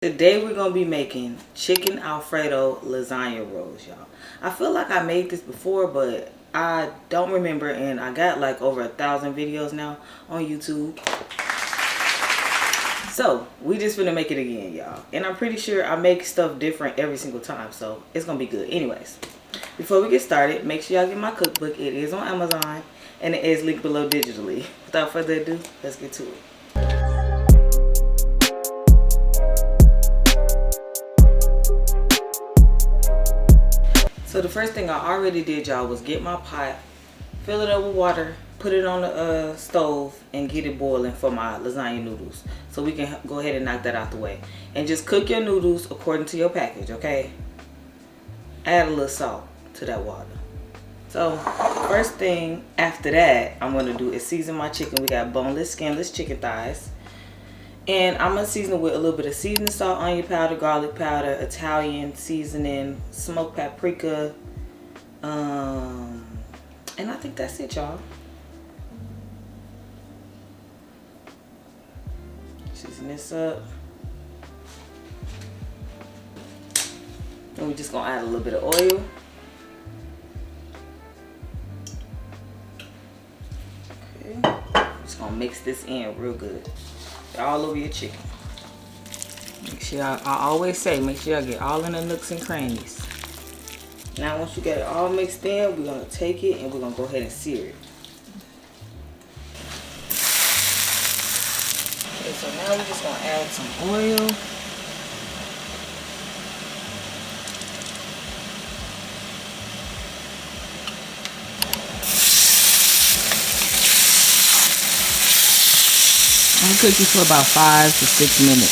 Today we're gonna be making chicken Alfredo lasagna rolls, y'all. I feel like I made this before, but I don't remember, and I got like over 1,000 videos now on YouTube. So we just gonna make it again, y'all. And I'm pretty sure I make stuff different every single time, so it's gonna be good. Anyways, before we get started, make sure y'all get my cookbook. It is on Amazon, and it is linked below digitally. Without further ado, let's get to it. So the first thing I already did, y'all, was get my pot, fill it up with water, put it on the stove, and get it boiling for my lasagna noodles. So we can go ahead and knock that out the way. And just cook your noodles according to your package, okay? Add a little salt to that water. So first thing after that I'm going to do is season my chicken. We got boneless, skinless chicken thighs. And I'm going to season it with a little bit of seasoning salt, onion powder, garlic powder, Italian seasoning, smoked paprika. And I think that's it, y'all. Season this up. And we're just going to add a little bit of oil. Okay. Just going to mix this in real good. All over your chicken. Make sure I always say, make sure y'all get all in the nooks and crannies. Now once you get it all mixed in, we're going to take it and we're going to go ahead and sear it. Okay, so now we're just going to add some oil. I'm going to cook it for about 5 to 6 minutes.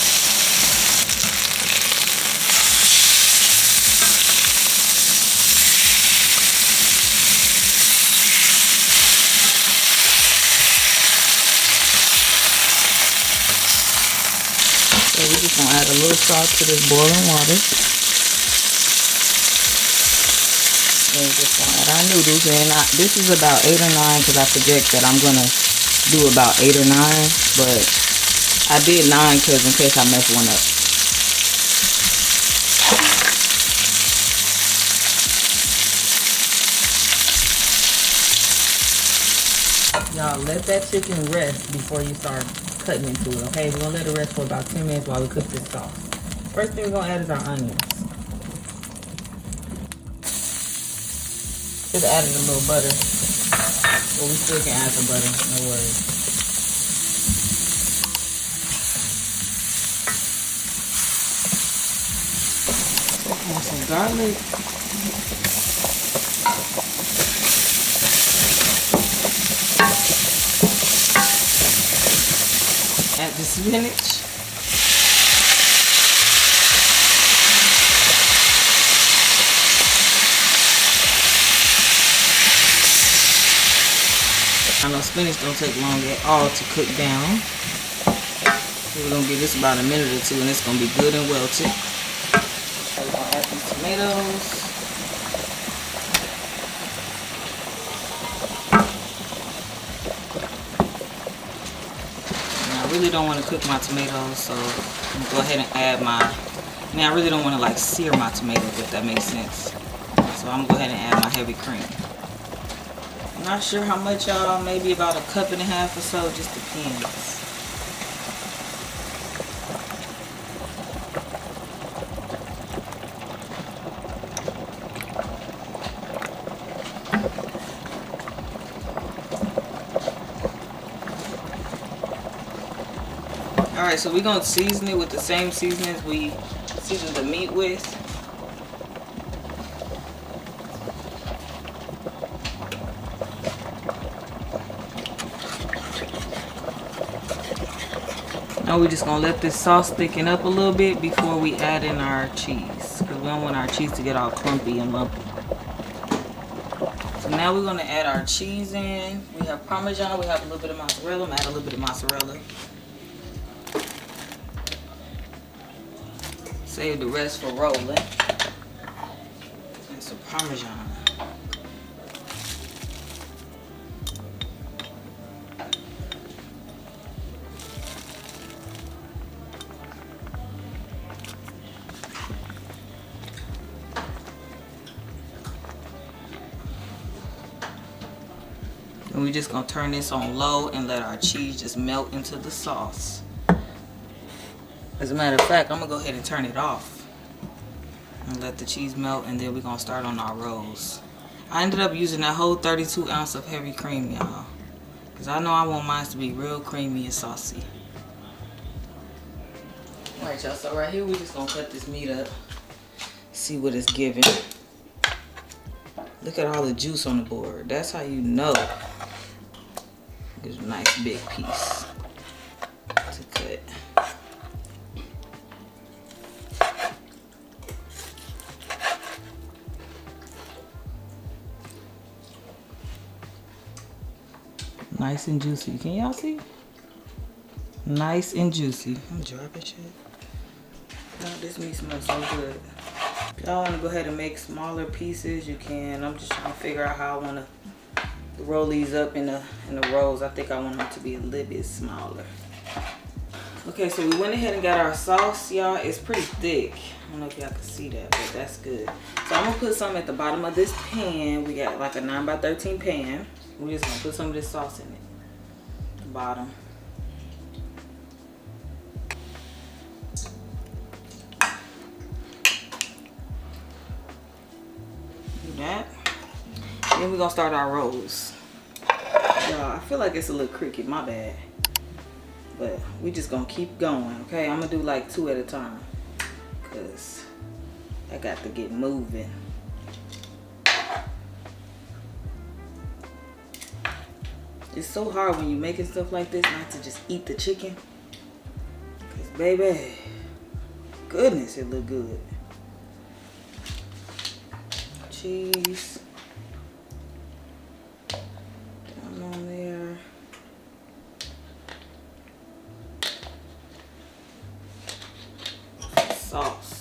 So we're just going to add a little salt to this boiling water. And we're just going to add our noodles. And this is about 8 or 9 because I project that I'm going to do about 8 or 9, but I did 9 because in case I mess one up. Y'all, let that chicken rest before you start cutting into it, okay? We're gonna let it rest for about 10 minutes while we cook this sauce. First thing we're gonna add is our onions. Should have added a little butter, but we still can add some butter, no worries. Some garlic. Add the spinach. I know spinach don't take long at all to cook down. So we're gonna give this about a minute or two and it's gonna be good and welted. So we're gonna add these tomatoes. I really don't want to cook my tomatoes, so I'm gonna go ahead and add I really don't want to like sear my tomatoes, if that makes sense. So I'm gonna go ahead and add my heavy cream. I'm not sure how much, y'all, maybe about 1.5 cups or so, just depends. Alright, so we're going to season it with the same seasonings we seasoned the meat with. Now we're just going to let this sauce thicken up a little bit before we add in our cheese, because we don't want our cheese to get all clumpy and lumpy. So now we're going to add our cheese in. We have Parmesan, we have a little bit of mozzarella. I'm going to add a little bit of mozzarella. Save the rest for rolling. And some Parmesan. And we're just gonna turn this on low and let our cheese just melt into the sauce. As a matter of fact, I'm gonna go ahead and turn it off and let the cheese melt, and then we're gonna start on our rolls. I ended up using that whole 32 ounce of heavy cream, y'all, because I know I want mine to be real creamy and saucy. Alright, y'all, so right here we just gonna cut this meat up, see what it's giving. Look at all the juice on the board. That's how you know it's a nice big piece to cut. Nice and juicy. Can y'all see? Nice and juicy. I'm dropping shit. God, this meat smells so good. If y'all want to go ahead and make smaller pieces, you can. I'm just trying to figure out how I want to roll these up in the rolls. I think I want them to be a little bit smaller. Okay, so we went ahead and got our sauce, y'all. It's pretty thick. I don't know if y'all can see that, but that's good. So I'm gonna put some at the bottom of this pan. We got like a 9x13 pan. We're just gonna put some of this sauce in it. The bottom. Do that. Then we're gonna start our rolls. Y'all, I feel like it's a little cricket, my bad. But we just gonna keep going, okay? I'm gonna do like 2 at a time, cause I got to get moving. It's so hard when you're making stuff like this not to just eat the chicken. Cause baby, goodness, it look good. Cheese. Down on there. Sauce.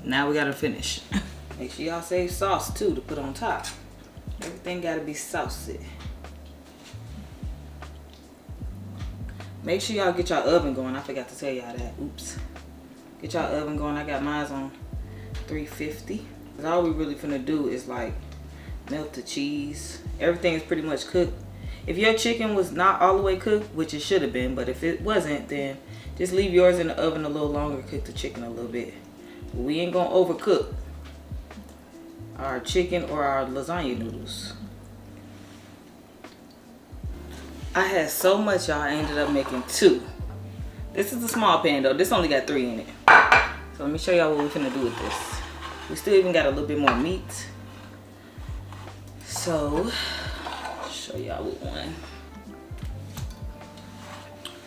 Now we gotta finish. Make sure y'all save sauce too to put on top. Everything gotta be saucy. Make sure y'all get y'all oven going. I forgot to tell y'all that. Oops. Get y'all oven going. I got mine on 350. All we really finna do is like melt the cheese. Everything is pretty much cooked. If your chicken was not all the way cooked, which it should have been, but if it wasn't, then just leave yours in the oven a little longer, cook the chicken a little bit. We ain't gonna overcook our chicken or our lasagna noodles. I had so much, y'all. I ended up making 2. This is a small pan though. This only got 3 in it. So let me show y'all what we're finna do with this. We still even got a little bit more meat. So, show y'all what one.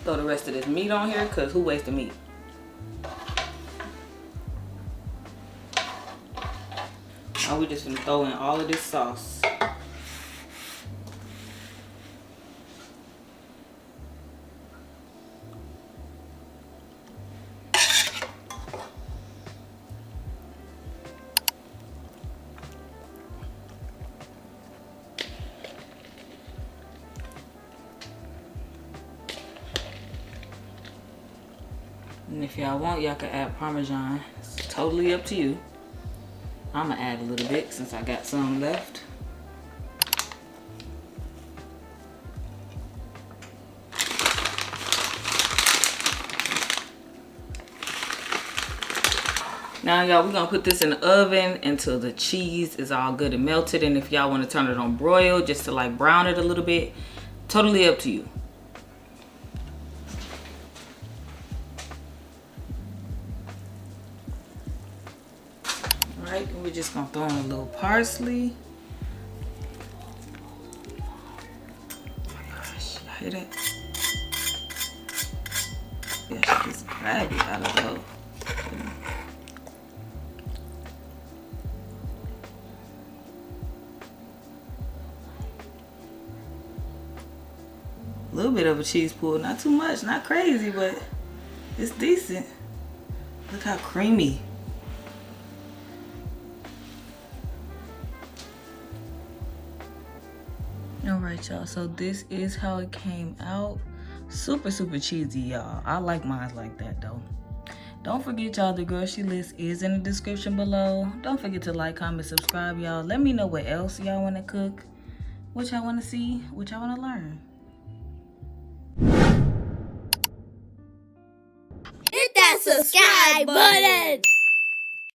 Throw the rest of this meat on here, cause who wastes the meat? Now we just gonna throw in all of this sauce. And if y'all want, y'all can add Parmesan. It's totally up to you. I'm gonna add a little bit since I got some left. Now y'all, we're gonna put this in the oven until the cheese is all good and melted. And if y'all want to turn it on broil just to like brown it a little bit, totally up to you. Alright, we're just gonna throw in a little parsley. Oh my gosh, y'all hear that? Yeah, she just grabbed it out of the hole. little bit of a cheese pull. Not too much, not crazy, but it's decent. Look how creamy. All right, y'all, so this is how it came out. Super cheesy, y'all. I like mine like that though. Don't forget, y'all, the grocery list is in the description below. Don't forget to like, comment, subscribe, y'all. Let me know what else y'all want to cook, what y'all want to see, what y'all want to learn. Hit that subscribe button!